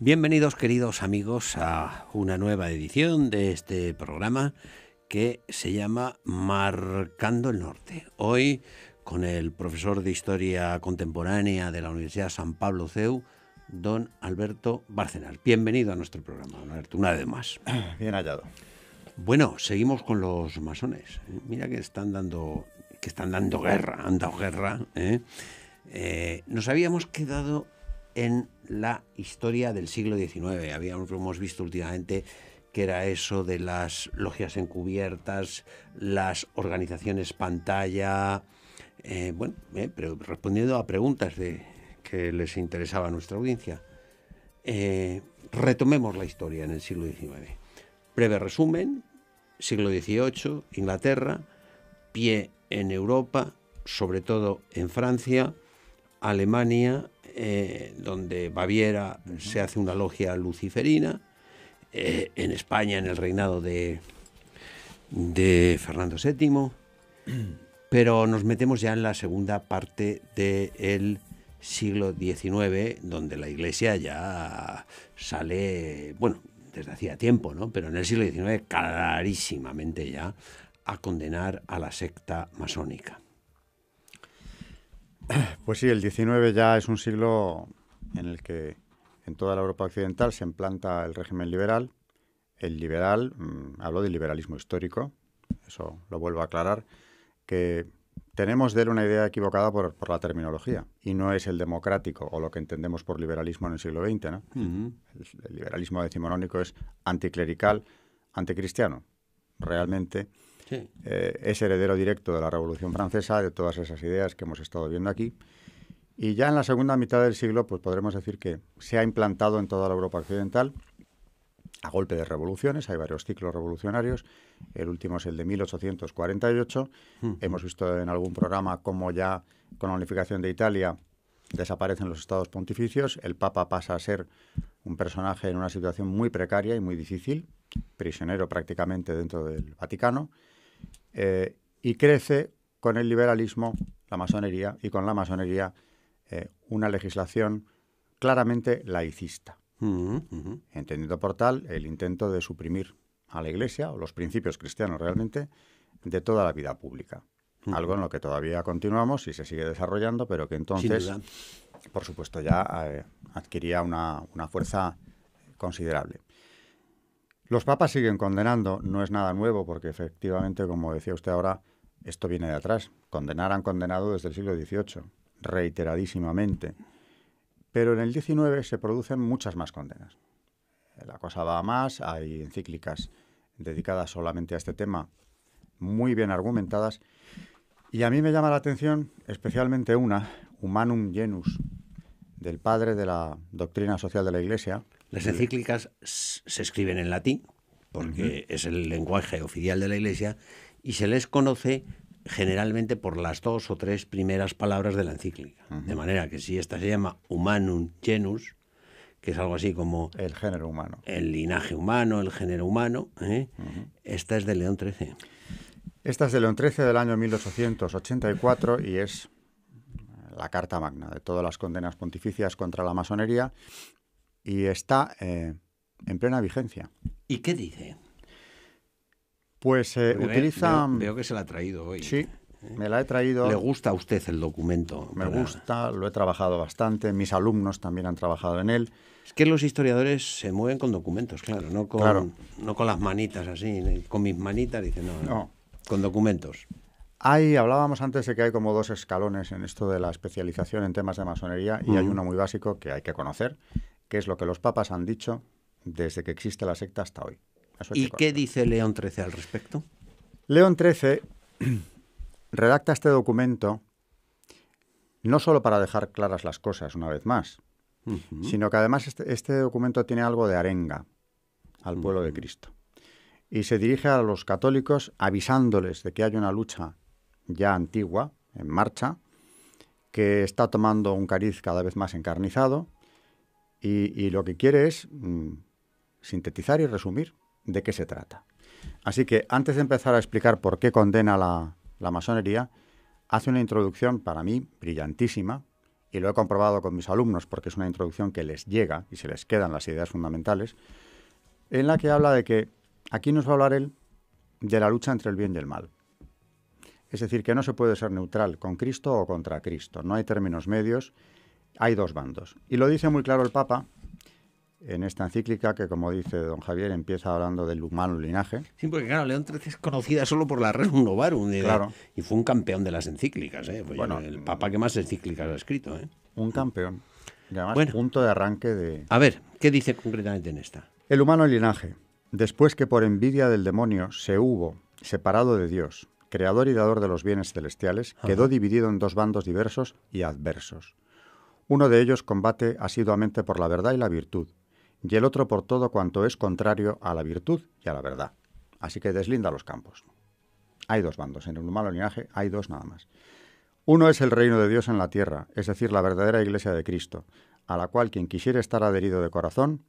Bienvenidos, queridos amigos, a una nueva edición de este programa que se llama Marcando el Norte. Hoy con el profesor de Historia Contemporánea de la Universidad San Pablo CEU, don Alberto Bárcenas. Bienvenido a nuestro programa, don Alberto, una vez más. Bien hallado. Bueno, seguimos con los masones. Mira que están dando guerra, han dado guerra. Nos habíamos quedado en la historia del siglo XIX. Hemos visto últimamente que era eso de las logias encubiertas, las organizaciones pantalla, pero respondiendo a preguntas que les interesaba a nuestra audiencia. Retomemos la historia en el siglo XIX. Breve resumen: siglo XVIII, Inglaterra, pie en Europa, sobre todo en Francia, Alemania, donde Baviera se hace una logia luciferina, en España en el reinado de Fernando VII, pero nos metemos ya en la segunda parte del siglo XIX, donde la Iglesia ya sale, bueno, desde hacía tiempo, ¿no? Pero en el siglo XIX clarísimamente ya a condenar a la secta masónica. Pues sí, el XIX ya es un siglo en el que en toda la Europa occidental se implanta el régimen liberal. El liberal, hablo del liberalismo histórico, eso lo vuelvo a aclarar, que tenemos de él una idea equivocada por la terminología, y no es el democrático o lo que entendemos por liberalismo en el siglo XX, ¿no? Uh-huh. El liberalismo decimonónico es anticlerical, anticristiano. Realmente Sí. es heredero directo de la Revolución Francesa, de todas esas ideas que hemos estado viendo aquí. Y ya en la segunda mitad del siglo, pues podremos decir que se ha implantado en toda la Europa occidental a golpe de revoluciones. Hay varios ciclos revolucionarios. El último es el de 1848. Uh-huh. Hemos visto en algún programa cómo ya con la unificación de Italia desaparecen los estados pontificios. El Papa pasa a ser un personaje en una situación muy precaria y muy difícil, prisionero prácticamente dentro del Vaticano. Y crece con el liberalismo la masonería, y con la masonería una legislación claramente laicista, entendiendo por tal el intento de suprimir a la Iglesia, o los principios cristianos realmente, de toda la vida pública. Algo en lo que todavía continuamos y se sigue desarrollando, pero que entonces, por supuesto, ya adquiría una fuerza considerable. Los papas siguen condenando, no es nada nuevo, porque efectivamente, como decía usted ahora, esto viene de atrás. Han condenado desde el siglo XVIII, reiteradísimamente. Pero en el XIX se producen muchas más condenas. La cosa va a más, hay encíclicas dedicadas solamente a este tema, muy bien argumentadas. Y a mí me llama la atención especialmente una, Humanum Genus, del padre de la doctrina social de la Iglesia. Las encíclicas se escriben en latín, porque es el lenguaje oficial de la Iglesia, y se les conoce generalmente por las 2 o 3 primeras palabras de la encíclica. De manera que si esta se llama Humanum Genus, que es algo así como el género humano, el linaje humano, el género humano, esta es de León XIII. Esta es de León XIII del año 1884 y es la carta magna de todas las condenas pontificias contra la masonería, y está en plena vigencia. ¿Y qué dice? Pues utiliza... Veo que se la ha traído hoy. Sí, me la he traído. ¿Le gusta a usted el documento? Me gusta, lo he trabajado bastante, mis alumnos también han trabajado en él. Es que los historiadores se mueven con documentos, claro, no con las manitas así, con mis manitas, dicen, no, con documentos. Hablábamos antes de que hay como 2 escalones en esto de la especialización en temas de masonería, y hay uno muy básico que hay que conocer, que es lo que los papas han dicho desde que existe la secta hasta hoy. ¿Y qué dice León XIII al respecto? León XIII redacta este documento no solo para dejar claras las cosas una vez más, sino que además este documento tiene algo de arenga al pueblo de Cristo. Y se dirige a los católicos avisándoles de que hay una lucha ya antigua, en marcha, que está tomando un cariz cada vez más encarnizado, y lo que quiere es sintetizar y resumir de qué se trata. Así que antes de empezar a explicar por qué condena la masonería, hace una introducción para mí brillantísima y lo he comprobado con mis alumnos porque es una introducción que les llega y se les quedan las ideas fundamentales, en la que habla de que aquí nos va a hablar él de la lucha entre el bien y el mal. Es decir, que no se puede ser neutral con Cristo o contra Cristo. No hay términos medios, hay dos bandos. Y lo dice muy claro el Papa en esta encíclica que, como dice don Javier, empieza hablando del humano linaje. Sí, porque claro, León XIII es conocida solo por la Rerum Novarum. Claro. Y fue un campeón de las encíclicas. Pues bueno, el Papa que más encíclicas ha escrito. Un campeón. Y además, punto de arranque de... A ver, ¿qué dice concretamente en esta? El humano linaje, después que por envidia del demonio se hubo separado de Dios, creador y dador de los bienes celestiales, quedó dividido en dos bandos diversos y adversos. Uno de ellos combate asiduamente por la verdad y la virtud, y el otro por todo cuanto es contrario a la virtud y a la verdad. Así que deslinda los campos. Hay dos bandos, en el humano linaje hay dos nada más. Uno es el reino de Dios en la tierra, es decir, la verdadera iglesia de Cristo, a la cual quien quisiere estar adherido de corazón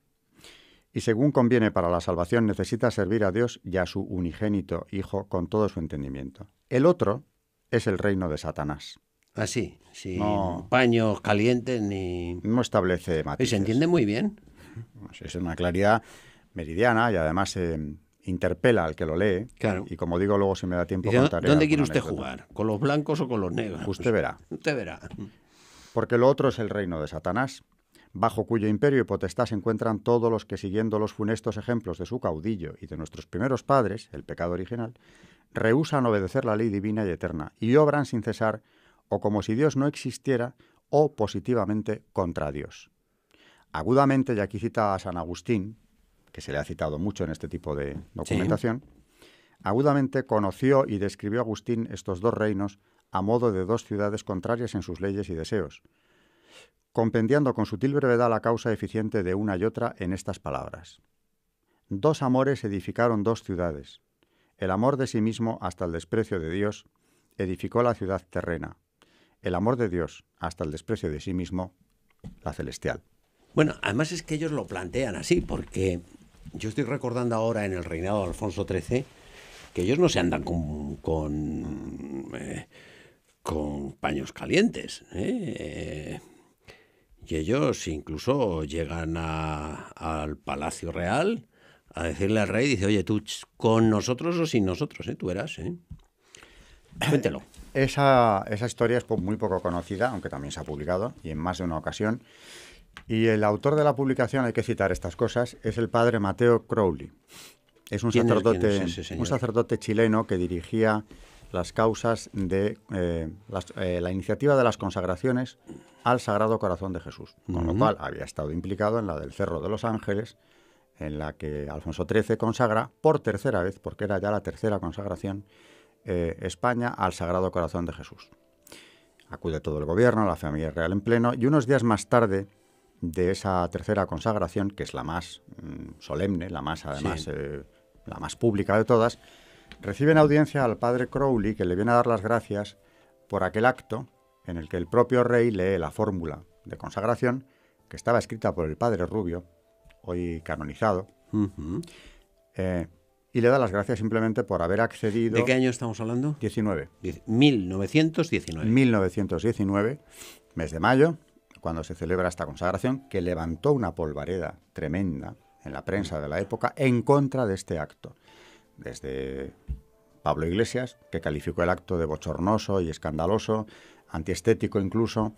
y según conviene para la salvación necesita servir a Dios y a su unigénito Hijo con todo su entendimiento. El otro es el reino de Satanás. Así, sin paños calientes ni... No establece matices. Y se entiende muy bien. Es una claridad meridiana y además interpela al que lo lee. Claro. Y como digo, luego si me da tiempo Dice, contaré. ¿dónde quiere usted jugar? ¿Con los blancos o con los negros? Usted verá. Usted verá. Porque lo otro es el reino de Satanás, bajo cuyo imperio y potestad se encuentran todos los que, siguiendo los funestos ejemplos de su caudillo y de nuestros primeros padres, el pecado original, rehúsan obedecer la ley divina y eterna y obran sin cesar o como si Dios no existiera o positivamente contra Dios. Agudamente, y aquí cita a San Agustín, que se le ha citado mucho en este tipo de documentación, agudamente conoció y describió Agustín estos dos reinos a modo de dos ciudades contrarias en sus leyes y deseos, compendiando con sutil brevedad la causa eficiente de una y otra en estas palabras. Dos amores edificaron dos ciudades. El amor de sí mismo hasta el desprecio de Dios edificó la ciudad terrena. El amor de Dios hasta el desprecio de sí mismo, la celestial. Bueno, además es que ellos lo plantean así, porque yo estoy recordando ahora en el reinado de Alfonso XIII que ellos no se andan con paños calientes, y ellos incluso llegan al Palacio Real a decirle al rey, dice, oye, tú con nosotros o sin nosotros, tú verás, Cuéntelo. Esa historia es muy poco conocida, aunque también se ha publicado, y en más de una ocasión. Y el autor de la publicación, hay que citar estas cosas, es el padre Mateo Crowley. Es un sacerdote chileno que dirigía las causas de la iniciativa de las consagraciones al Sagrado Corazón de Jesús, con lo cual había estado implicado en la del Cerro de los Ángeles, en la que Alfonso XIII consagra por tercera vez, porque era ya la tercera consagración, España al Sagrado Corazón de Jesús. Acude todo el gobierno, la familia real en pleno, y unos días más tarde de esa tercera consagración, que es la más solemne, la más además la más pública de todas, reciben audiencia al padre Crowley, que le viene a dar las gracias por aquel acto en el que el propio rey lee la fórmula de consagración que estaba escrita por el padre Rubio, hoy canonizado, y le da las gracias simplemente por haber accedido... ¿De qué año estamos hablando? 1919. 1919, mes de mayo, cuando se celebra esta consagración, que levantó una polvareda tremenda en la prensa de la época en contra de este acto. Desde Pablo Iglesias, que calificó el acto de bochornoso y escandaloso, antiestético incluso,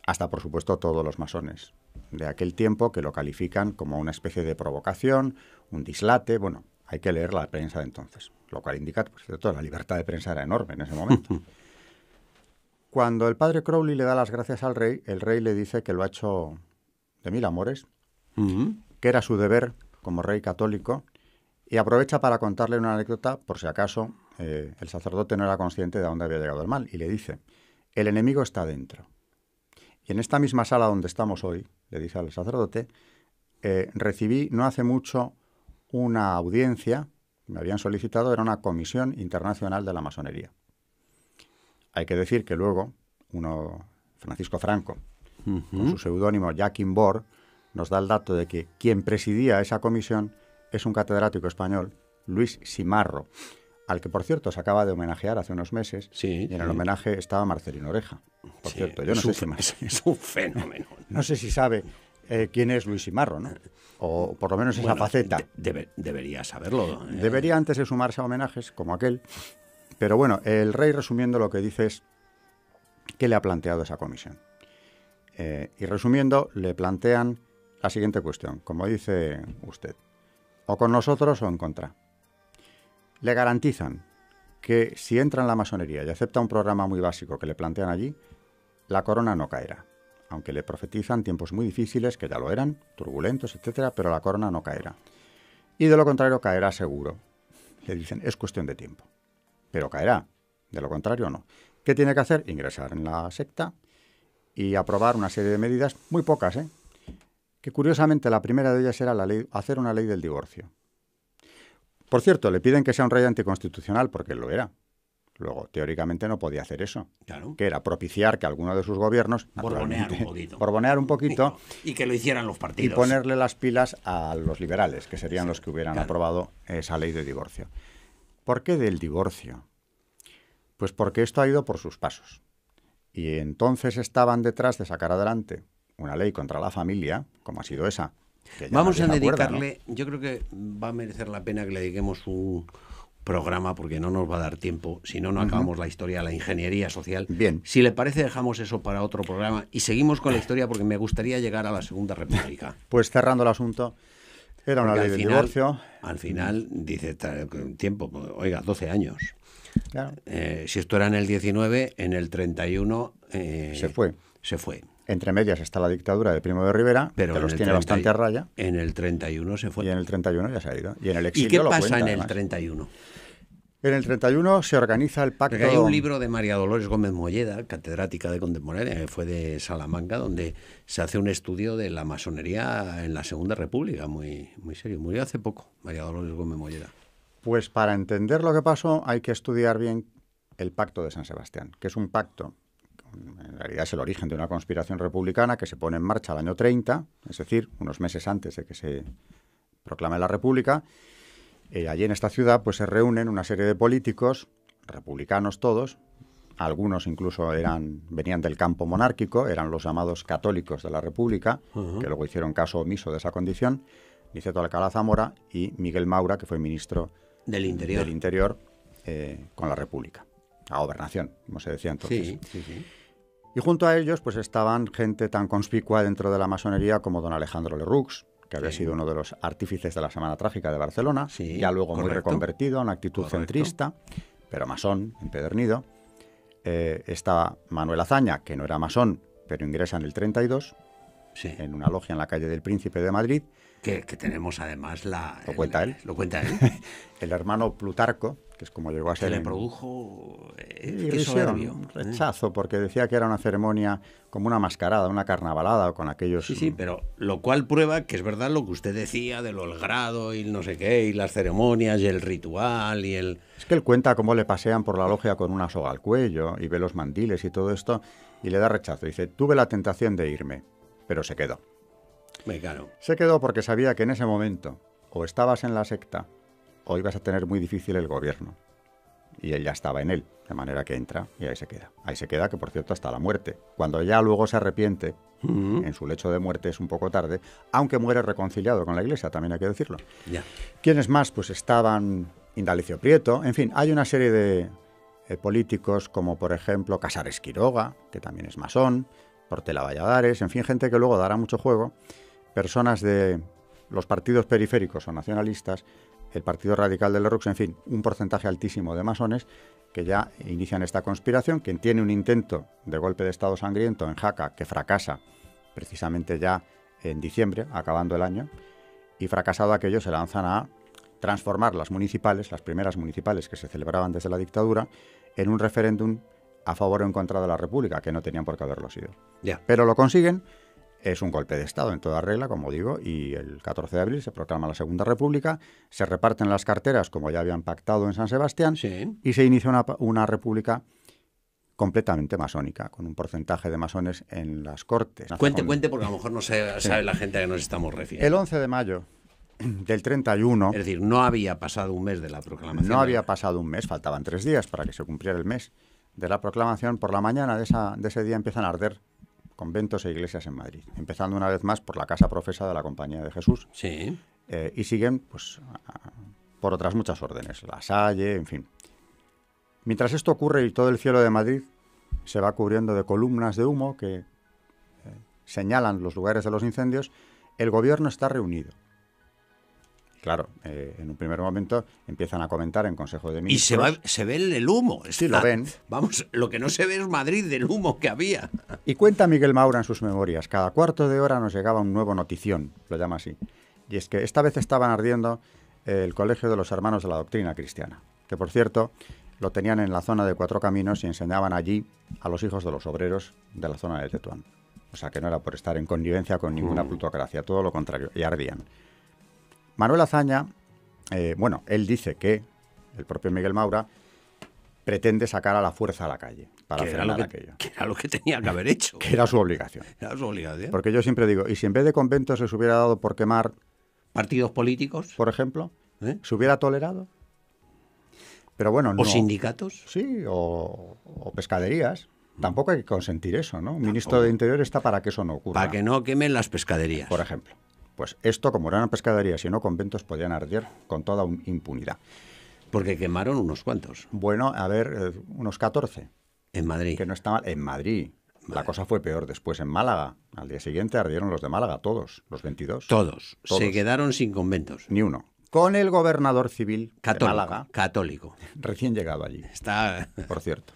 hasta por supuesto todos los masones de aquel tiempo, que lo califican como una especie de provocación, un dislate. Bueno, hay que leer la prensa de entonces, lo cual indica, por cierto, la libertad de prensa era enorme en ese momento. Cuando el padre Crowley le da las gracias al rey, el rey le dice que lo ha hecho de mil amores, que era su deber como rey católico, y aprovecha para contarle una anécdota, por si acaso el sacerdote no era consciente de dónde había llegado el mal, y le dice, el enemigo está dentro. Y en esta misma sala donde estamos hoy, le dice al sacerdote, recibí no hace mucho una audiencia, me habían solicitado, era una comisión internacional de la masonería. Hay que decir que luego, Francisco Franco, con su seudónimo Joaquim Bor, nos da el dato de que quien presidía esa comisión es un catedrático español, Luis Simarro, al que, por cierto, se acaba de homenajear hace unos meses, Sí, y en el sí. homenaje estaba Marcelino Oreja. Por Sí, cierto, yo no sé si es un fenómeno. no sé si sabe quién es Luis Imarro, ¿no? O por lo menos esa Bueno, faceta. debería saberlo. Debería antes de sumarse a homenajes, como aquel. Pero bueno, el rey, resumiendo, lo que dice es qué le ha planteado esa comisión. Y resumiendo, le plantean la siguiente cuestión, como dice usted, o con nosotros o en contra. Le garantizan que si entra en la masonería y acepta un programa muy básico que le plantean allí, la corona no caerá. Aunque le profetizan tiempos muy difíciles, que ya lo eran, turbulentos, etcétera, pero la corona no caerá. Y de lo contrario caerá seguro. Le dicen, es cuestión de tiempo. Pero caerá. De lo contrario, no. ¿Qué tiene que hacer? Ingresar en la secta y aprobar una serie de medidas, muy pocas, que curiosamente la primera de ellas era hacer una ley del divorcio. Por cierto, le piden que sea un rey anticonstitucional porque él lo era. Luego, teóricamente no podía hacer eso. Claro. Que era propiciar que alguno de sus gobiernos... Borbonear un poquito. Y que lo hicieran los Y partidos. ponerle las pilas a los liberales, que serían los que hubieran aprobado esa ley de divorcio. ¿Por qué del divorcio? Pues porque esto ha ido por sus pasos. Y entonces estaban detrás de sacar adelante una ley contra la familia, como ha sido esa. Que ya Vamos a nadie se acuerda, dedicarle, ¿no? yo creo que va a merecer la pena que le dediquemos un programa porque no nos va a dar tiempo, si no, no acabamos la historia de la ingeniería social. Bien. Si le parece, dejamos eso para otro programa y seguimos con la historia porque me gustaría llegar a la Segunda República. Pues cerrando el asunto, era una Porque ley del divorcio. Al final, dice tiempo, oiga, 12 años. Claro. Si esto era en el 19, en el 31 Se fue. Se fue. Entre medias está la dictadura de Primo de Rivera, Pero que los tiene bastante a raya. En el 31 se fue. Y en el 31 ya se ha ido. Y en el ¿Y exilio qué lo pasa cuenta, en el además. 31? En el 31 se organiza el pacto... Porque hay un libro de María Dolores Gómez Molleda, catedrática de contemporánea, que fue de Salamanca, donde se hace un estudio de la masonería en la Segunda República, muy, muy serio. Murió hace poco, María Dolores Gómez Molleda. Pues para entender lo que pasó hay que estudiar bien el Pacto de San Sebastián, que es un pacto, en realidad es el origen de una conspiración republicana que se pone en marcha al año 30, es decir, unos meses antes de que se proclame la República. Allí en esta ciudad pues se reúnen una serie de políticos, republicanos todos, algunos incluso venían del campo monárquico, eran los llamados católicos de la República, que luego hicieron caso omiso de esa condición, Niceto Alcalá Zamora y Miguel Maura, que fue ministro del Interior con la República, la gobernación, como se decía entonces. Sí, sí, sí. Y junto a ellos pues estaban gente tan conspicua dentro de la masonería como don Alejandro Lerroux, que había sido uno de los artífices de la Semana Trágica de Barcelona, ya luego muy reconvertido a una actitud centrista, pero masón, empedernido. Estaba Manuel Azaña, que no era masón, pero ingresa en el 32, en una logia en la calle del Príncipe de Madrid. Que tenemos además Lo cuenta él. Lo cuenta él. El hermano Plutarco, que es como llegó a ser... Que le produjo... un rechazo, porque decía que era una ceremonia como una mascarada, una carnavalada con aquellos... Sí, pero lo cual prueba que es verdad lo que usted decía de lo del grado y el no sé qué, y las ceremonias y el ritual y el... Es que él cuenta cómo le pasean por la logia con una soga al cuello y ve los mandiles y todo esto y le da rechazo. Dice, tuve la tentación de irme, pero se quedó. Claro. Se quedó porque sabía que en ese momento o estabas en la secta o ibas a tener muy difícil el gobierno. Y él ya estaba en él, de manera que entra y ahí se queda. Ahí se queda, que por cierto, hasta la muerte. Cuando ya luego se arrepiente, en su lecho de muerte es un poco tarde, aunque muere reconciliado con la Iglesia, también hay que decirlo. Ya. ¿Quiénes más? Pues estaban Indalecio Prieto, en fin, hay una serie de políticos como, por ejemplo, Casares Quiroga, que también es masón, Portela Valladares, en fin, gente que luego dará mucho juego, personas de los partidos periféricos o nacionalistas, el Partido Radical de Lerroux, en fin, un porcentaje altísimo de masones que ya inician esta conspiración, quien tiene un intento de golpe de Estado sangriento en Jaca que fracasa precisamente ya en diciembre, acabando el año, y fracasado aquello se lanzan a transformar las municipales, las primeras municipales que se celebraban desde la dictadura, en un referéndum a favor o en contra de la República, que no tenían por qué haberlo sido. Ya. Pero lo consiguen. Es un golpe de Estado en toda regla, como digo, y el 14 de abril se proclama la Segunda República, se reparten las carteras como ya habían pactado en San Sebastián, y se inicia una república completamente masónica, con un porcentaje de masones en las Cortes. Cuente, porque a lo mejor no sabe la gente a que nos estamos refiriendo. El 11 de mayo del 31. Es decir, no había pasado un mes de la proclamación. No había pasado un mes, faltaban 3 días para que se cumpliera el mes de la proclamación. Por la mañana de ese día empiezan a arder conventos e iglesias en Madrid, empezando una vez más por la casa profesa de la Compañía de Jesús. Sí. Y siguen, pues, por otras muchas órdenes, La Salle, en fin. Mientras esto ocurre y todo el cielo de Madrid se va cubriendo de columnas de humo que señalan los lugares de los incendios, el gobierno está reunido. Claro, en un primer momento empiezan a comentar en Consejo de Ministros. Y se ve el humo. Sí, lo ven. Vamos, lo que no se ve es Madrid del humo que había. Y cuenta Miguel Maura en sus memorias, cada cuarto de hora nos llegaba un nuevo notición, lo llama así. Y es que esta vez estaban ardiendo el Colegio de los Hermanos de la Doctrina Cristiana, que por cierto lo tenían en la zona de Cuatro Caminos y enseñaban allí a los hijos de los obreros de la zona de Tetuán. O sea que no era por estar en connivencia con ninguna plutocracia, todo lo contrario, y ardían. Manuel Azaña, él dice que el propio Miguel Maura pretende sacar a la fuerza a la calle para frenar aquello. Que era lo que tenía que haber hecho. Que era su obligación. Era su obligación. Porque yo siempre digo, ¿y si en vez de conventos se hubiera dado por quemar partidos políticos, por ejemplo, se hubiera tolerado? Pero bueno, no. ¿O sindicatos? Sí, o pescaderías. Tampoco hay que consentir eso, ¿no? Un ministro de Interior está para que eso no ocurra. Para que no quemen las pescaderías. Por ejemplo. Pues esto, como eran pescaderías y no conventos, podían arder con toda impunidad. Porque quemaron unos cuantos. Bueno, a ver, unos 14. En Madrid. Que no está mal. En Madrid. La cosa fue peor después en Málaga. Al día siguiente ardieron los de Málaga, todos, los 22. Todos. Se quedaron sin conventos. Ni uno. Con el gobernador civil de Málaga. Católico. Recién llegado allí. Está... Por cierto.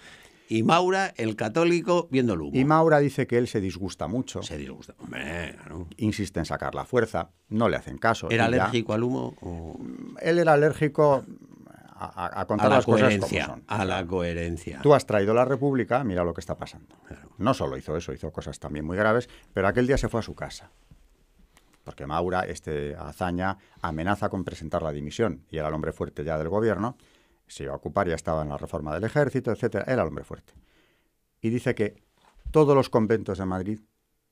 Y Maura, el católico, viendo el humo. Y Maura dice que él se disgusta mucho. Se disgusta. Hombre, claro. Insiste en sacar la fuerza. No le hacen caso. ¿Era alérgico al humo? O... Él era alérgico a contar las cosas como son. A la coherencia. Tú has traído la República, mira lo que está pasando. Claro. No solo hizo eso, hizo cosas también muy graves, pero aquel día se fue a su casa. Porque Maura, Azaña, amenaza con presentar la dimisión. Y era el hombre fuerte ya del gobierno. Se iba a ocupar, ya estaba en la reforma del ejército, etcétera. Era el hombre fuerte. Y dice que todos los conventos de Madrid,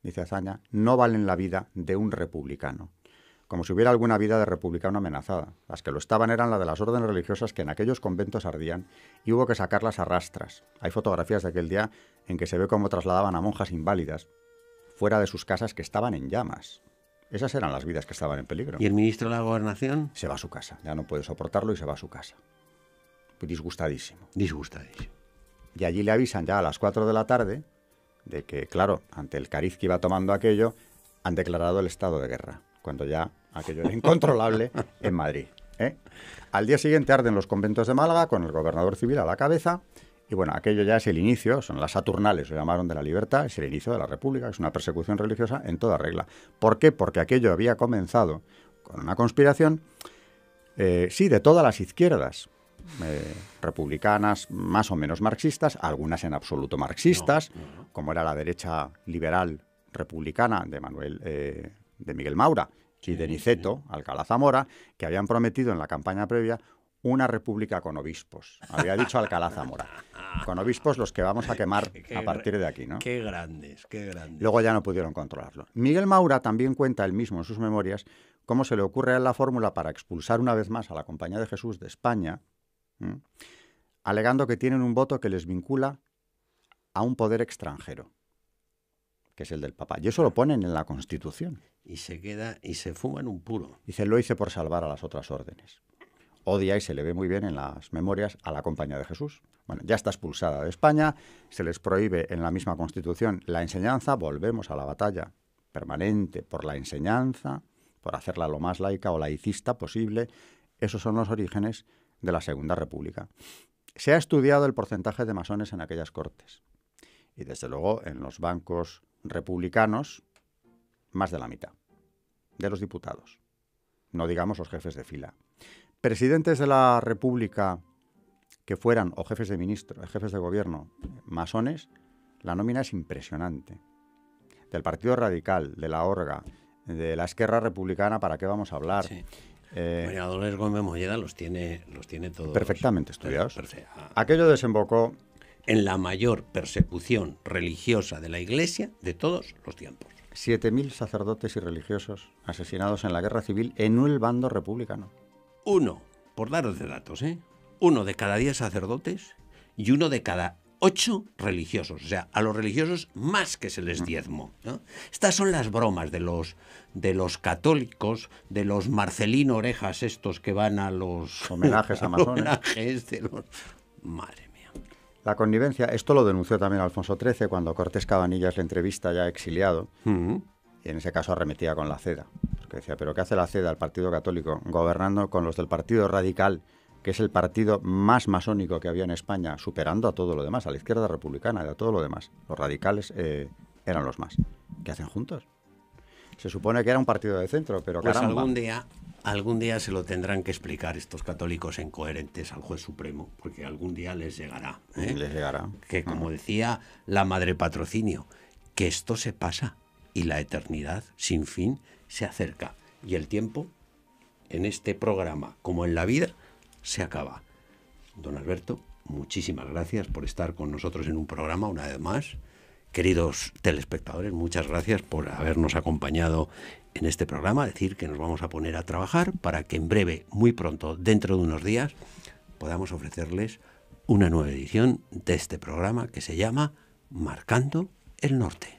dice Azaña, no valen la vida de un republicano. Como si hubiera alguna vida de republicano amenazada. Las que lo estaban eran la de las órdenes religiosas que en aquellos conventos ardían y hubo que sacarlas a rastras. Hay fotografías de aquel día en que se ve cómo trasladaban a monjas inválidas fuera de sus casas que estaban en llamas. Esas eran las vidas que estaban en peligro. ¿Y el ministro de la Gobernación? Se va a su casa. Ya no puede soportarlo y se va a su casa. Disgustadísimo. Disgustadísimo. Y allí le avisan ya a las 4 de la tarde de que, claro, ante el cariz que iba tomando aquello, han declarado el estado de guerra, cuando ya aquello era incontrolable en Madrid. Al día siguiente arden los conventos de Málaga con el gobernador civil a la cabeza y bueno, aquello ya es el inicio, son las Saturnales, lo llamaron, de la libertad, es el inicio de la República, es una persecución religiosa en toda regla. ¿Por qué? Porque aquello había comenzado con una conspiración, sí, de todas las izquierdas, republicanas, más o menos marxistas, algunas en absoluto marxistas, como era la derecha liberal republicana de Miguel Maura y de Niceto, Alcalá Zamora, que habían prometido en la campaña previa una república con obispos. Había dicho Alcalá Zamora. Con obispos los que vamos a quemar a partir de aquí, ¿no? Qué grandes, qué grandes. Luego ya no pudieron controlarlo. Miguel Maura también cuenta él mismo en sus memorias cómo se le ocurre a él la fórmula para expulsar una vez más a la Compañía de Jesús de España, alegando que tienen un voto que les vincula a un poder extranjero, que es el del Papa. Y eso lo ponen en la Constitución. Y se queda y se fuman un puro. Dice, lo hice por salvar a las otras órdenes. Odia, y se le ve muy bien en las memorias, a la Compañía de Jesús. Bueno, ya está expulsada de España, se les prohíbe en la misma Constitución la enseñanza, volvemos a la batalla permanente por la enseñanza, por hacerla lo más laica o laicista posible. Esos son los orígenes de la Segunda República. Se ha estudiado el porcentaje de masones en aquellas cortes. Y desde luego en los bancos republicanos, más de la mitad de los diputados. No digamos los jefes de fila. Presidentes de la República que fueran, o jefes de ministro, jefes de gobierno, masones, la nómina es impresionante. Del Partido Radical, de la Orga, de la Esquerra Republicana, ¿para qué vamos a hablar? Sí. María Dolores Gómez Molleda los tiene todos perfectamente estudiados. Perfecto. Aquello desembocó en la mayor persecución religiosa de la Iglesia de todos los tiempos. 7.000 sacerdotes y religiosos asesinados en la guerra civil en el bando republicano. Uno, por daros de datos, uno de cada 10 sacerdotes y uno de cada 8 religiosos. O sea, a los religiosos más que se les diezmó, ¿no? Estas son las bromas de los católicos, de los Marcelino Orejas estos que van a los homenajes a masones. Homenajes de los... Madre mía. La connivencia, esto lo denunció también Alfonso XIII cuando Cortés Cabanillas le entrevista ya exiliado. Y en ese caso arremetía con la CEDA. Porque decía, ¿pero qué hace la CEDA, el Partido Católico, gobernando con los del Partido Radical, que es el partido más masónico que había en España, superando a todo lo demás, a la izquierda republicana y a todo lo demás? Los radicales eran los más. ¿Qué hacen juntos? Se supone que era un partido de centro, pero pues caramba. Algún día se lo tendrán que explicar estos católicos incoherentes al juez supremo, porque algún día les llegará. Les llegará. Que como decía la madre patrocinio, que esto se pasa y la eternidad sin fin se acerca. Y el tiempo, en este programa como en la vida, se acaba. Don Alberto, muchísimas gracias por estar con nosotros en un programa una vez más. Queridos telespectadores, muchas gracias por habernos acompañado en este programa. Decir que nos vamos a poner a trabajar para que en breve, muy pronto, dentro de unos días, podamos ofrecerles una nueva edición de este programa que se llama Marcando el Norte.